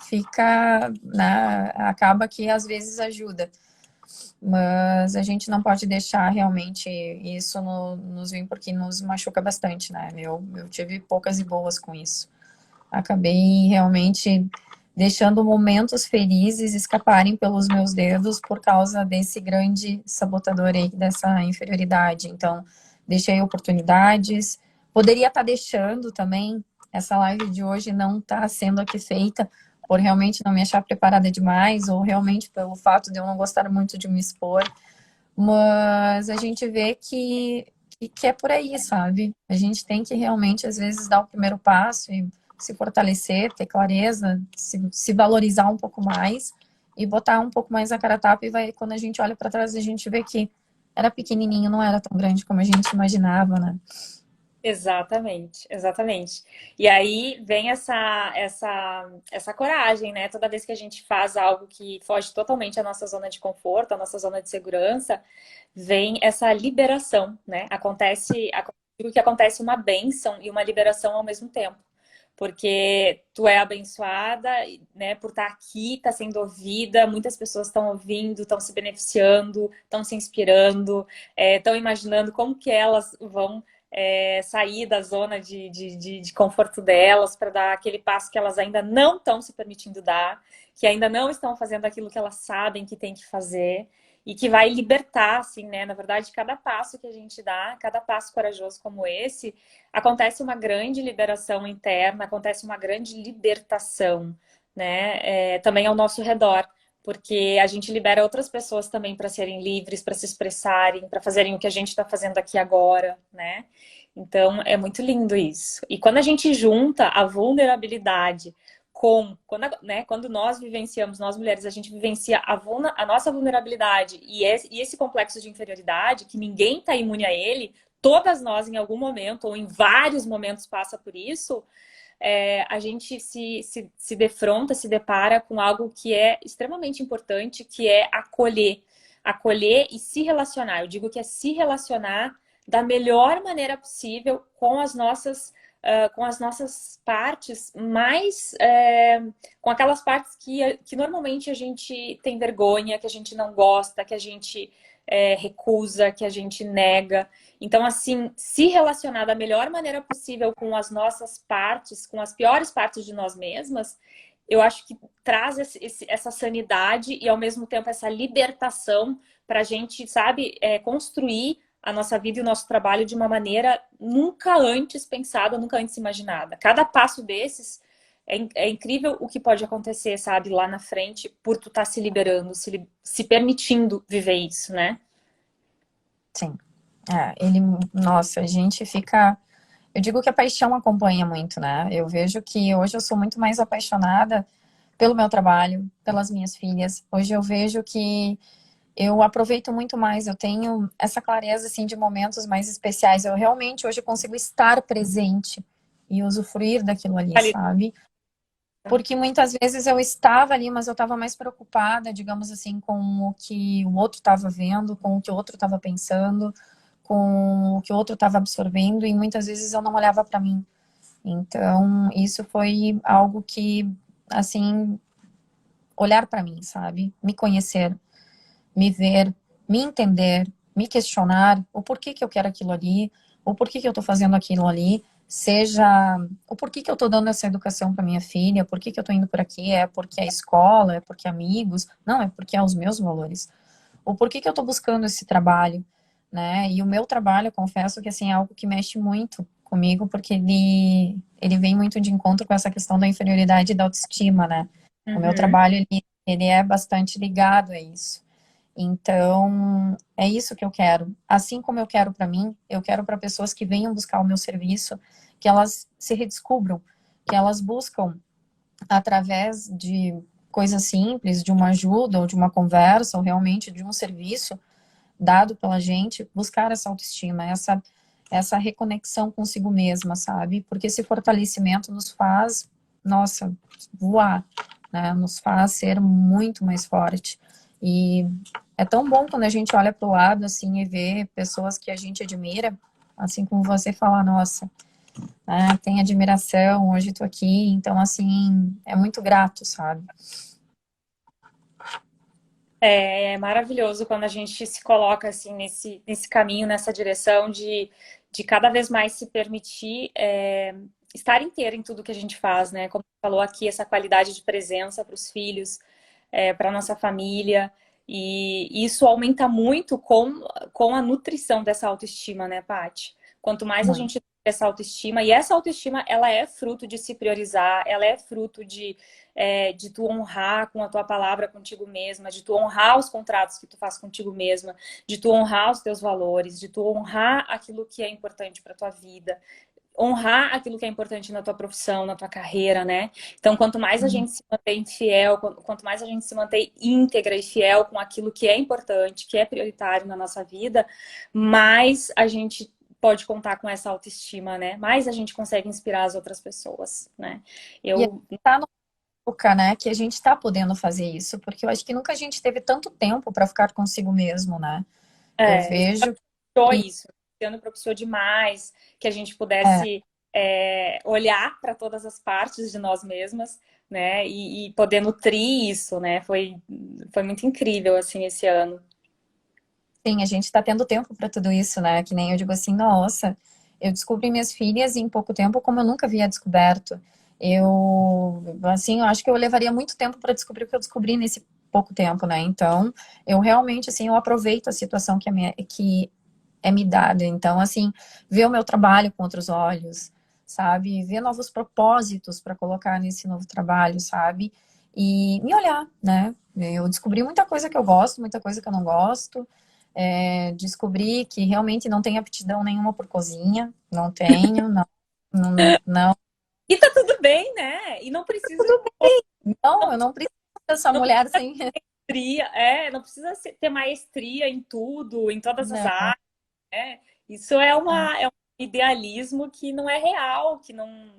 fica, né? Acaba que às vezes ajuda. Mas a gente não pode deixar realmente isso nos vir, porque nos machuca bastante, né? Eu tive poucas e boas com isso. Acabei realmente deixando momentos felizes escaparem pelos meus dedos por causa desse grande sabotador aí, dessa inferioridade. Então, deixei oportunidades. Poderia estar deixando também. Essa live de hoje não está sendo aqui feita por realmente não me achar preparada demais, ou realmente pelo fato de eu não gostar muito de me expor. Mas a gente vê que é por aí, sabe? A gente tem que realmente, às vezes, dar o primeiro passo e se fortalecer, ter clareza, se valorizar um pouco mais e botar um pouco mais a cara a tapa. E vai, quando a gente olha para trás, a gente vê que era pequenininho, não era tão grande como a gente imaginava, né? Exatamente, exatamente. E aí vem essa coragem, né? Toda vez que a gente faz algo que foge totalmente à nossa zona de conforto, à nossa zona de segurança, vem essa liberação, né? Digo que acontece uma bênção e uma liberação ao mesmo tempo. Porque tu é abençoada, né, por estar aqui, tá sendo ouvida, muitas pessoas estão ouvindo, estão se beneficiando, estão se inspirando, estão imaginando como que elas vão sair da zona de conforto delas para dar aquele passo que elas ainda não estão se permitindo dar, que ainda não estão fazendo aquilo que elas sabem que tem que fazer e que vai libertar, assim, né? Na verdade, cada passo que a gente dá, cada passo corajoso como esse, acontece uma grande liberação interna, acontece uma grande libertação, né? Também ao nosso redor. Porque a gente libera outras pessoas também para serem livres, para se expressarem, para fazerem o que a gente está fazendo aqui agora, né? Então, é muito lindo isso. E quando a gente junta a vulnerabilidade quando nós vivenciamos, nós mulheres, a gente vivencia a nossa vulnerabilidade e esse complexo de inferioridade, que ninguém está imune a ele, todas nós em algum momento ou em vários momentos passa por isso, a gente se defronta, se depara com algo que é extremamente importante, que é acolher. Acolher e se relacionar. Eu digo que é se relacionar da melhor maneira possível com as nossas partes mais com aquelas partes que normalmente a gente tem vergonha, que a gente não gosta, que a gente recusa, que a gente nega. Então, assim, se relacionar da melhor maneira possível com as nossas partes, com as piores partes de nós mesmas, eu acho que traz essa sanidade e, ao mesmo tempo, essa libertação para a gente, sabe, construir a nossa vida e o nosso trabalho de uma maneira nunca antes pensada, nunca antes imaginada. Cada passo desses é incrível o que pode acontecer, sabe, lá na frente, por tu estar se liberando, se permitindo viver isso, né? Sim. Nossa, a gente fica. Eu digo que a paixão acompanha muito, né? Eu vejo que hoje eu sou muito mais apaixonada pelo meu trabalho, pelas minhas filhas. Hoje eu vejo que eu aproveito muito mais, eu tenho essa clareza assim de momentos mais especiais. Eu realmente hoje consigo estar presente e usufruir daquilo ali, sabe? Porque muitas vezes eu estava ali, mas eu estava mais preocupada, digamos assim, com o que o outro estava vendo, com o que o outro estava pensando, com o que o outro estava absorvendo, e muitas vezes eu não olhava para mim. Então, isso foi algo que, assim, olhar para mim, sabe? Me conhecer, me ver, me entender, me questionar o porquê que eu quero aquilo ali, o porquê que eu estou fazendo aquilo ali, seja o porquê que eu estou dando essa educação para minha filha, por que que eu estou indo por aqui, é porque é escola, é porque é amigos, não, é porque é os meus valores. O porquê que eu estou buscando esse trabalho, né? E o meu trabalho, eu confesso que assim é algo que mexe muito comigo, porque ele vem muito de encontro com essa questão da inferioridade e da autoestima, né? O meu Uhum. trabalho, ele é bastante ligado a isso. Então, é isso que eu quero. Assim como eu quero para mim, eu quero para pessoas que venham buscar o meu serviço, que elas se redescubram, que elas buscam através de coisas simples, de uma ajuda ou de uma conversa, ou realmente de um serviço dado pela gente, buscar essa autoestima, essa reconexão consigo mesma, sabe? Porque esse fortalecimento nos faz, nossa, voar, né? Nos faz ser muito mais forte. E é tão bom quando a gente olha para o lado, assim, e vê pessoas que a gente admira, assim como você fala, nossa, né, tem admiração, hoje estou aqui, então, assim, é muito grato, sabe? É maravilhoso quando a gente se coloca assim nesse caminho, nessa direção de cada vez mais se permitir estar inteira em tudo que a gente faz, né? Como você falou aqui, essa qualidade de presença para os filhos, para nossa família. E isso aumenta muito com a nutrição dessa autoestima, né, Paty? Quanto mais a Muito. gente tem essa autoestima, e essa autoestima, ela é fruto de se priorizar, ela é fruto de tu honrar com a tua palavra contigo mesma, de tu honrar os contratos que tu faz contigo mesma, de tu honrar os teus valores, de tu honrar aquilo que é importante para tua vida, honrar aquilo que é importante na tua profissão, na tua carreira, né? Então, quanto mais a gente se mantém fiel, quanto mais a gente se mantém íntegra e fiel com aquilo que é importante, que é prioritário na nossa vida, mais a gente pode contar com essa autoestima, né? Mais a gente consegue inspirar as outras pessoas, né? E Eu tá no época, né, que a gente tá podendo fazer isso, porque eu acho que nunca a gente teve tanto tempo para ficar consigo mesmo, né? Eu vejo que isso, esse ano propiciou demais que a gente é, pudesse olhar para todas as partes de nós mesmas, né? E poder nutrir isso, né? Foi muito incrível, assim, esse ano. sim, a gente tá tendo tempo para tudo isso, né? Que nem eu digo assim, nossa, eu descobri minhas filhas em pouco tempo como eu nunca havia descoberto. Assim, eu acho que eu levaria muito tempo para descobrir o que eu descobri nesse pouco tempo, né? Então, eu realmente, assim, eu aproveito a situação que é me dada. Então, assim, ver o meu trabalho com outros olhos, sabe? Ver novos propósitos para colocar nesse novo trabalho, sabe? E me olhar, né? Eu descobri muita coisa que eu gosto, muita coisa que eu não gosto. Descobri que realmente não tenho aptidão nenhuma por cozinha, não tenho, não, não, não, E tá tudo bem, né? E não precisa, não, eu não preciso dessa não mulher precisa sem. ter maestria, não precisa ter maestria em tudo, em todas as Não, áreas, né? Isso é um idealismo que não é real, que não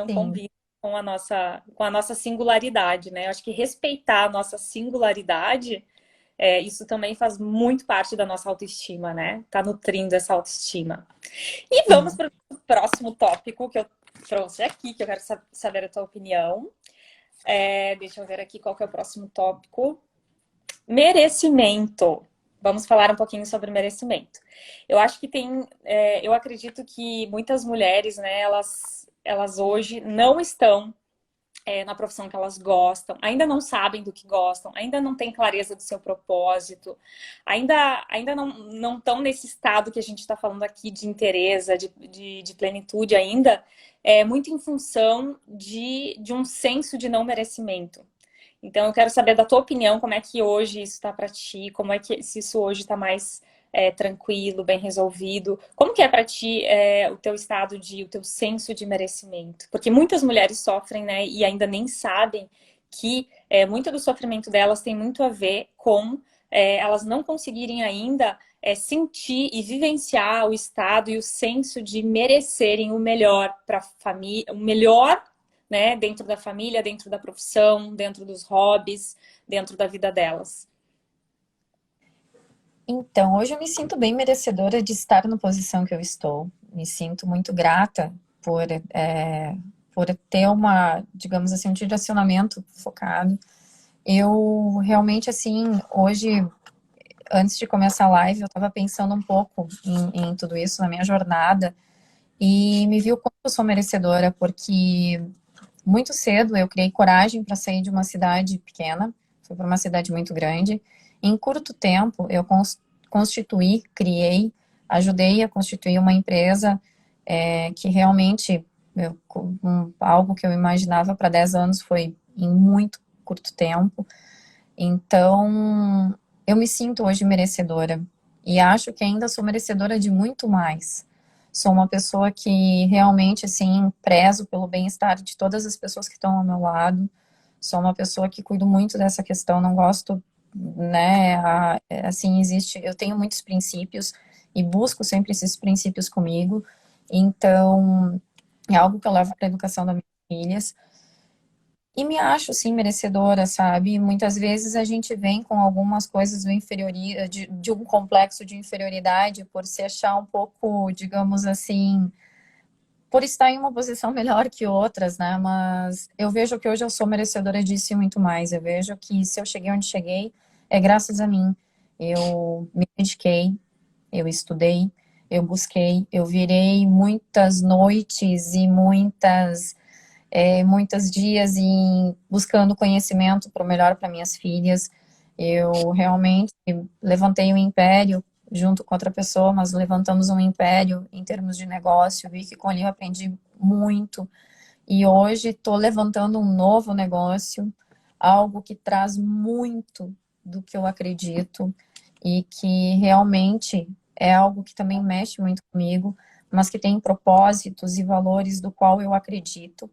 sim, combina com a nossa singularidade, né? Eu acho que respeitar a nossa singularidade, isso também faz muito parte da nossa autoestima, né? Tá nutrindo essa autoestima. E vamos sim. para o próximo tópico que eu trouxe aqui, que eu quero saber a tua opinião. Deixa eu ver aqui qual que é o próximo tópico. Merecimento. Vamos falar um pouquinho sobre merecimento. Eu acho que eu acredito que muitas mulheres, né, elas hoje não estão na profissão que elas gostam, ainda não sabem do que gostam, ainda não têm clareza do seu propósito, ainda não estão nesse estado que a gente está falando aqui de interesse, de plenitude ainda, muito em função de um senso de não merecimento. Então, eu quero saber da tua opinião, como é que hoje isso está para ti, como é que se isso hoje está mais tranquilo, bem resolvido. Como que é para ti o teu o teu senso de merecimento? Porque muitas mulheres sofrem, né, e ainda nem sabem que muito do sofrimento delas tem muito a ver com elas não conseguirem ainda sentir e vivenciar o estado e o senso de merecerem o melhor para a família, o melhor né? Dentro da família, dentro da profissão, dentro dos hobbies, dentro da vida delas. Então, hoje eu me sinto bem merecedora de estar na posição que eu estou. Me sinto muito grata por, por ter uma, digamos assim, um direcionamento focado. Eu realmente, assim, hoje, antes de começar a live, eu estava pensando um pouco em tudo isso, na minha jornada, e me vi o quanto eu sou merecedora, porque muito cedo eu criei coragem para sair de uma cidade pequena, fui para uma cidade muito grande. Em curto tempo, eu constituí, criei, ajudei a constituir uma empresa que realmente, algo que eu imaginava para 10 anos foi em muito curto tempo. Então, eu me sinto hoje merecedora e acho que ainda sou merecedora de muito mais. Sou uma pessoa que realmente, assim, prezo pelo bem-estar de todas as pessoas que estão ao meu lado. Sou uma pessoa que cuido muito dessa questão, não gosto, né, assim, existe, eu tenho muitos princípios e busco sempre esses princípios comigo. Então, é algo que eu levo para a educação das minhas filhas. E me acho, sim, merecedora, sabe? Muitas vezes a gente vem com algumas coisas de um complexo de inferioridade por se achar um pouco, digamos assim, por estar em uma posição melhor que outras, né? Mas eu vejo que hoje eu sou merecedora disso e muito mais. Eu vejo que se eu cheguei onde cheguei, é graças a mim. Eu me dediquei, eu estudei, eu busquei, eu virei muitas noites e muitos dias em buscando conhecimento para o melhor para minhas filhas. Eu realmente levantei um império junto com outra pessoa, mas levantamos um império em termos de negócio. Vi que com ele eu aprendi muito e hoje estou levantando um novo negócio, algo que traz muito do que eu acredito e que realmente é algo que também mexe muito comigo, mas que tem propósitos e valores do qual eu acredito.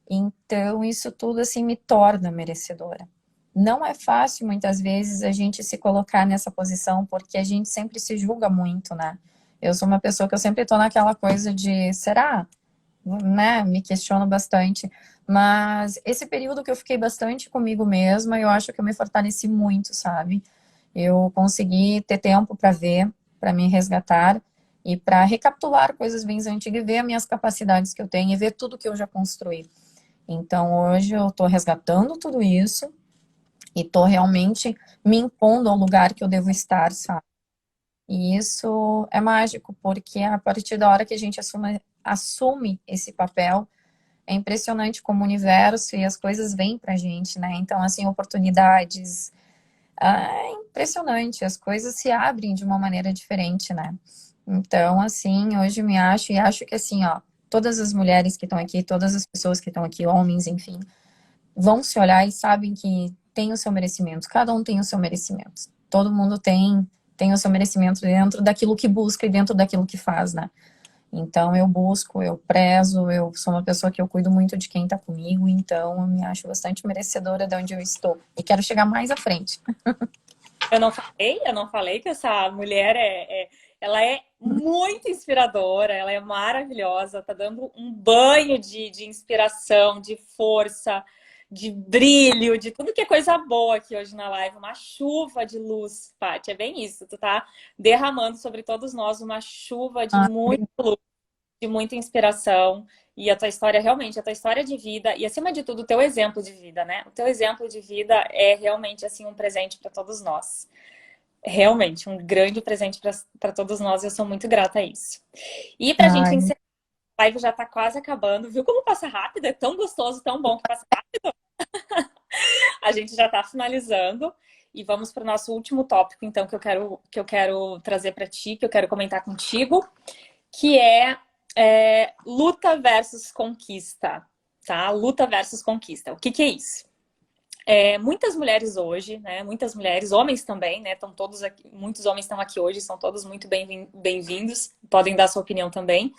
Então, isso tudo assim me torna merecedora. Não é fácil muitas vezes a gente se colocar nessa posição porque a gente sempre se julga muito, né? Eu sou uma pessoa que eu sempre tô naquela coisa de, será? Né? Me questiono bastante. Mas esse período que eu fiquei bastante comigo mesma, eu acho que eu me fortaleci muito, sabe? Eu consegui ter tempo para ver, para me resgatar e para recapitular coisas bem antigas e ver as minhas capacidades que eu tenho e ver tudo que eu já construí. Então, hoje eu estou resgatando tudo isso e estou realmente me impondo ao lugar que eu devo estar, sabe? E isso é mágico, porque a partir da hora que a gente assume esse papel, é impressionante como o universo e as coisas vêm pra gente, né? Então, assim, oportunidades, é impressionante, as coisas se abrem de uma maneira diferente, né? Então, assim, hoje me acho e acho que assim, ó, todas as mulheres que estão aqui, todas as pessoas que estão aqui, homens, enfim, vão se olhar e sabem que tem o seu merecimento. Cada um tem o seu merecimento. Todo mundo tem o seu merecimento dentro daquilo que busca e dentro daquilo que faz, né? Então eu busco, eu prezo, eu sou uma pessoa que eu cuido muito de quem está comigo, então eu me acho bastante merecedora de onde eu estou e quero chegar mais à frente. Eu não falei que essa mulher ela é muito inspiradora, ela é maravilhosa, tá dando um banho de inspiração, de força, de brilho, de tudo que é coisa boa aqui hoje na live, uma chuva de luz, Paty, é bem isso, tu tá derramando sobre todos nós uma chuva de Ah, muito de muita inspiração. E a tua história, realmente, a tua história de vida e, acima de tudo, o teu exemplo de vida, né? O teu exemplo de vida é realmente, assim, um presente para todos nós. Realmente, um grande presente para todos nós e eu sou muito grata a isso. E para a gente ai, encerrar, a live já está quase acabando. Viu como passa rápido? É tão gostoso, tão bom que passa rápido. A gente já está finalizando. E vamos para o nosso último tópico, então, que eu quero trazer para ti, que eu quero comentar contigo, que é luta versus conquista, tá? Luta versus conquista. O que que é isso? Muitas mulheres hoje, né? Muitas mulheres, homens também, né? Estão todos aqui, muitos homens estão aqui hoje, são todos muito bem-vindos, podem dar sua opinião também.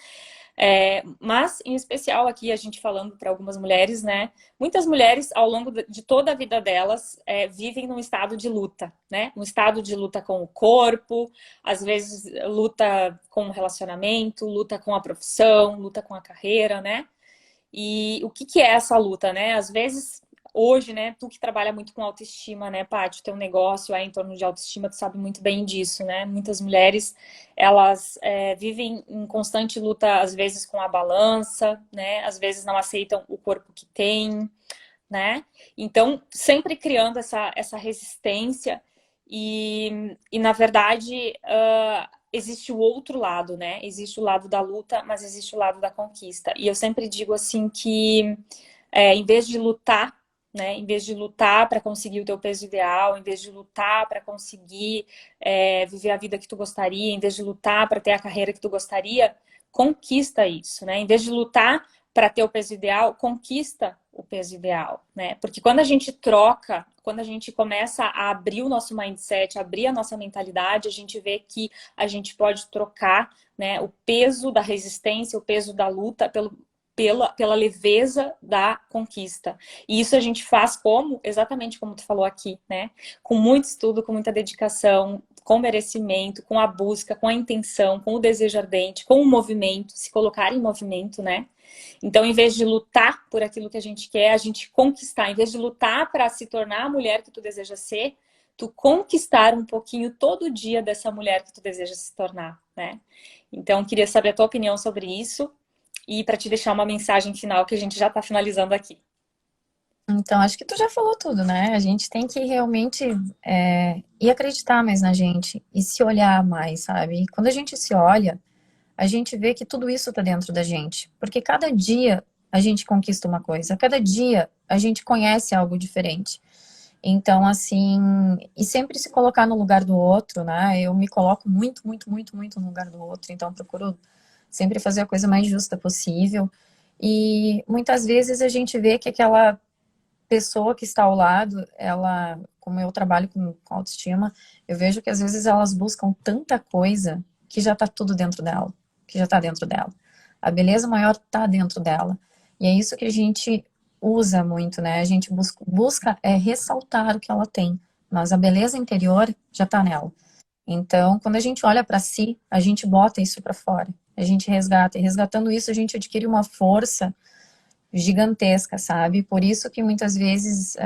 Mas, em especial aqui, a gente falando para algumas mulheres, né? Muitas mulheres, ao longo de toda a vida delas, vivem num estado de luta, né? Um estado de luta com o corpo, às vezes luta com o relacionamento, luta com a profissão, luta com a carreira, né? E o que que é essa luta, né? Às vezes, hoje, né, tu que trabalha muito com autoestima, né, Paty, o teu negócio é em torno de autoestima, tu sabe muito bem disso, né? Muitas mulheres, elas vivem em constante luta, às vezes com a balança, né? Às vezes não aceitam o corpo que têm, né? Então, sempre criando essa resistência e na verdade, existe o outro lado, né? Existe o lado da luta, mas existe o lado da conquista. E eu sempre digo assim que, em vez de lutar, né? Em vez de lutar para conseguir o teu peso ideal, em vez de lutar para conseguir viver a vida que tu gostaria, em vez de lutar para ter a carreira que tu gostaria, conquista isso, né? Em vez de lutar para ter o peso ideal, conquista o peso ideal, né? Porque quando a gente troca, quando a gente começa a abrir o nosso mindset, abrir a nossa mentalidade, a gente vê que a gente pode trocar, né, o peso da resistência, o peso da luta pela leveza da conquista. E isso a gente faz exatamente como tu falou aqui, né? Com muito estudo, com muita dedicação, com merecimento, com a busca, com a intenção, com o desejo ardente, com o movimento, se colocar em movimento, né? Então, em vez de lutar por aquilo que a gente quer, a gente conquistar. Em vez de lutar para se tornar a mulher que tu deseja ser, tu conquistar um pouquinho todo dia dessa mulher que tu deseja se tornar, né? Então, queria saber a tua opinião sobre isso e para te deixar uma mensagem final que a gente já está finalizando aqui. Então, acho que tu já falou tudo, né? A gente tem que realmente ir acreditar mais na gente e se olhar mais, sabe? E quando a gente se olha, a gente vê que tudo isso tá dentro da gente. Porque cada dia a gente conquista uma coisa, cada dia a gente conhece algo diferente. Então, assim, e sempre se colocar no lugar do outro, né? Eu me coloco muito, muito, muito, muito no lugar do outro, então procuro sempre fazer a coisa mais justa possível. E muitas vezes a gente vê que aquela pessoa que está ao lado, ela, como eu trabalho com autoestima, eu vejo que às vezes elas buscam tanta coisa que já está tudo dentro dela, que já está dentro dela. A beleza maior está dentro dela. E é isso que a gente usa muito, né? A gente busca ressaltar o que ela tem, mas a beleza interior já está nela. Então, quando a gente olha para si, a gente bota isso para fora, a gente resgata, e resgatando isso a gente adquire uma força gigantesca, sabe? Por isso que muitas vezes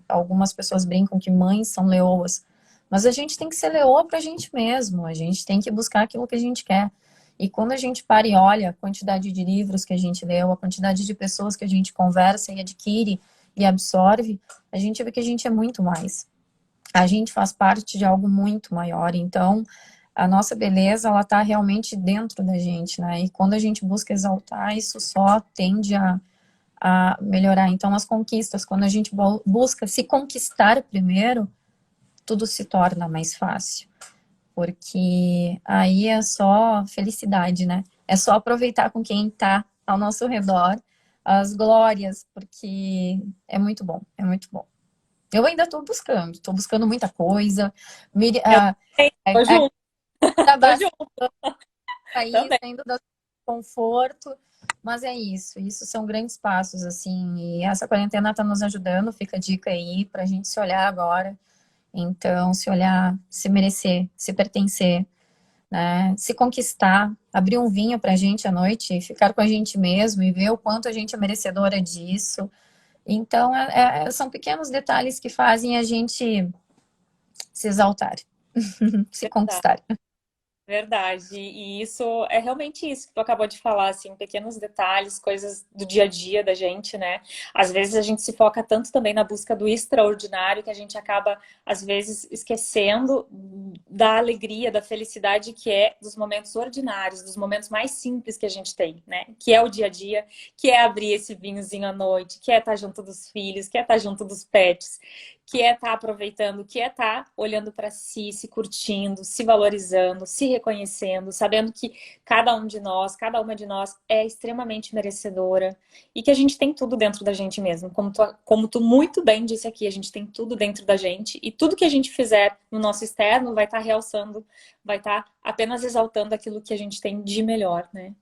algumas pessoas brincam que mães são leoas, mas a gente tem que ser leoa pra gente mesmo, a gente tem que buscar aquilo que a gente quer. E quando a gente para e olha a quantidade de livros que a gente leu, a quantidade de pessoas que a gente conversa e adquire e absorve, a gente vê que a gente é muito mais. A gente faz parte de algo muito maior, então a nossa beleza, ela tá realmente dentro da gente, né? E quando a gente busca exaltar, isso só tende a melhorar. Então, as conquistas, quando a gente busca se conquistar primeiro, tudo se torna mais fácil. Porque aí é só felicidade, né? É só aproveitar com quem está ao nosso redor as glórias, porque é muito bom, é muito bom. Eu ainda estou buscando muita coisa. Eu também, tô junto, tô Trabalho junto sair, também. saindo do conforto, mas é isso. Isso são grandes passos, assim. E essa quarentena está nos ajudando. Fica a dica aí para a gente se olhar agora. Então, se olhar, se merecer, se pertencer, né? Se conquistar, abrir um vinho para a gente à noite, ficar com a gente mesmo e ver o quanto a gente é merecedora disso. Então, são pequenos detalhes que fazem a gente se exaltar, se conquistar. Verdade, e isso é realmente isso que tu acabou de falar, assim, pequenos detalhes, coisas do dia a dia da gente, né? Às vezes a gente se foca tanto também na busca do extraordinário que a gente acaba, às vezes, esquecendo da alegria, da felicidade que é dos momentos ordinários, dos momentos mais simples que a gente tem, né? Que é o dia a dia, que é abrir esse vinhozinho à noite, que é estar junto dos filhos, que é estar junto dos pets, que é estar aproveitando, que é estar olhando para si, se curtindo, se valorizando, se reconhecendo, sabendo que cada um de nós, cada uma de nós é extremamente merecedora e que a gente tem tudo dentro da gente mesmo. Como tu muito bem disse aqui, a gente tem tudo dentro da gente e tudo que a gente fizer no nosso externo vai estar realçando, vai estar apenas exaltando aquilo que a gente tem de melhor, né?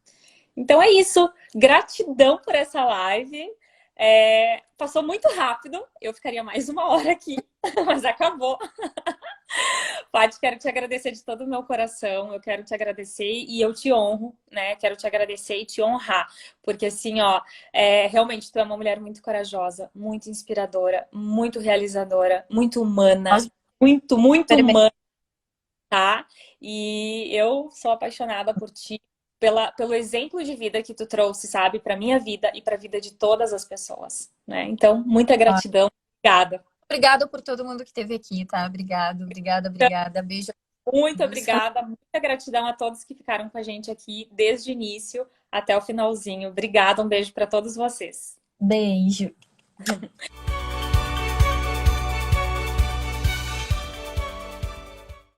Então é isso. Gratidão por essa live. Passou muito rápido, eu ficaria mais uma hora aqui, mas acabou. Paty, quero te agradecer de todo o meu coração, eu quero te agradecer e eu te honro, né? Quero te agradecer e te honrar, porque assim, ó, realmente tu é uma mulher muito corajosa, muito inspiradora, muito realizadora, muito humana, Nós, muito, muito super bem. humana, tá? E eu sou apaixonada por ti, pelo exemplo de vida que tu trouxe, sabe, para minha vida e para a vida de todas as pessoas, né? Então, muita gratidão, obrigada. Obrigada por todo mundo que esteve aqui, tá? Obrigado, obrigada, obrigada. Beijo a Muito todos. obrigada, muita gratidão a todos que ficaram com a gente aqui desde o início até o finalzinho. Obrigada, um beijo para todos vocês. Beijo.